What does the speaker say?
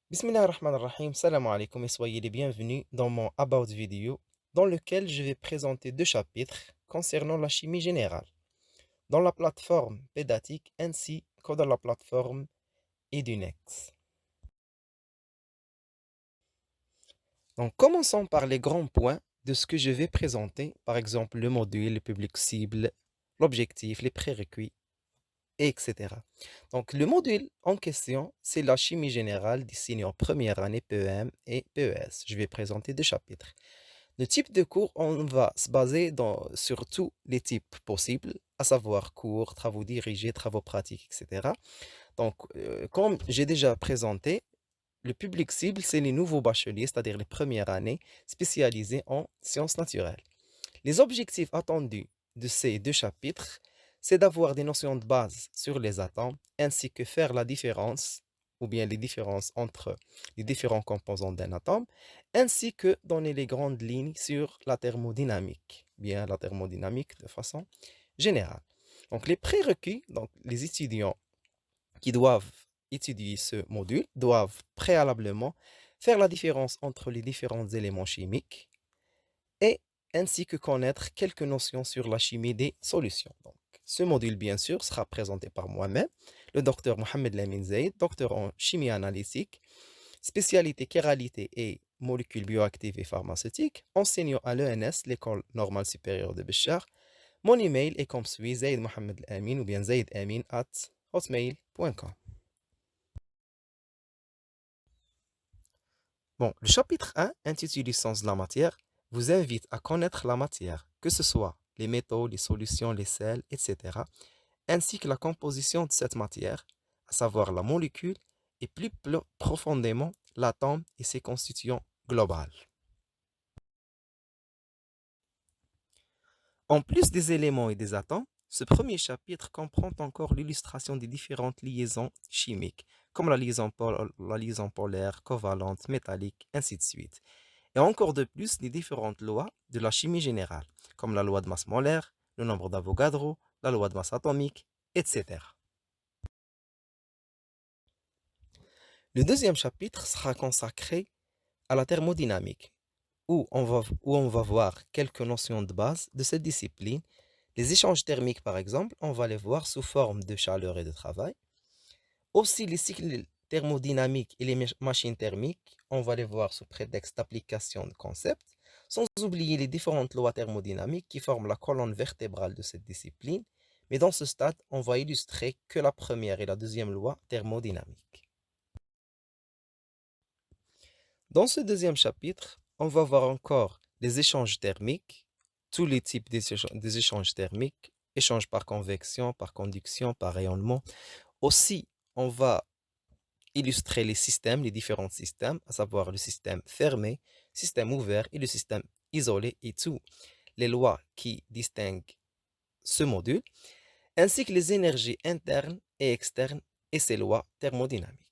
Bismillahirrahmanirrahim, salam alaikum et soyez les bienvenus dans mon About vidéo dans lequel je vais présenter deux chapitres concernant la chimie générale dans la plateforme pédatique ainsi que dans la plateforme Edunex. Donc commençons par les grands points de ce que je vais présenter, par exemple le module, le public cible, l'objectif, les prérequis, etc. Donc le module en question, c'est la chimie générale destinée en première année PEM et PES. Je vais présenter deux chapitres. Le type de cours, on va se baser sur tous les types possibles, à savoir cours, travaux dirigés, travaux pratiques, etc. Donc, comme j'ai déjà présenté, le public cible, c'est les nouveaux bacheliers, c'est-à-dire les premières années spécialisées en sciences naturelles. Les objectifs attendus de ces deux chapitres, c'est d'avoir des notions de base sur les atomes, ainsi que faire la différence, ou bien les différences entre les différents composants d'un atome, ainsi que donner les grandes lignes sur la thermodynamique, bien la thermodynamique de façon générale. Donc les prérequis, donc les étudiants qui doivent étudier ce module doivent préalablement faire la différence entre les différents éléments chimiques, et ainsi que connaître quelques notions sur la chimie des solutions. Donc, ce module, bien sûr, sera présenté par moi-même, le docteur Mohamed Lamine Zaid, docteur en chimie analytique, spécialité chiralité et molécules bioactives et pharmaceutiques, enseignant à l'ENS, l'École normale supérieure de Béchar. Mon email est comme suit, Zaid Mohamed Amin ou bien zaidamin@hotmail.com. Bon, le chapitre 1, intitulé Licence de la matière, vous invite à connaître la matière, que ce soit les métaux, les solutions, les sels, etc., ainsi que la composition de cette matière, à savoir la molécule et plus profondément l'atome et ses constituants globales. En plus des éléments et des atomes, ce premier chapitre comprend encore l'illustration des différentes liaisons chimiques, comme la liaison polaire, covalente, métallique, ainsi de suite. Et encore de plus les différentes lois de la chimie générale, comme la loi de masse molaire, le nombre d'Avogadro, la loi de masse atomique, etc. Le deuxième chapitre sera consacré à la thermodynamique, où on va voir quelques notions de base de cette discipline. Les échanges thermiques, par exemple, on va les voir sous forme de chaleur et de travail. Aussi, les cycles thermodynamiques et les machines thermiques, on va les voir sous prétexte d'application de concepts, sans oublier les différentes lois thermodynamiques qui forment la colonne vertébrale de cette discipline. Mais dans ce stade, on va illustrer que la première et la deuxième loi thermodynamique. Dans ce deuxième chapitre, on va voir encore les échanges thermiques, tous les types des échanges thermiques, échanges par convection, par conduction, par rayonnement. Aussi, on va illustrer les systèmes, les différents systèmes, à savoir le système fermé, système ouvert et le système isolé et tous les lois qui distinguent ce module, ainsi que les énergies internes et externes et ses lois thermodynamiques.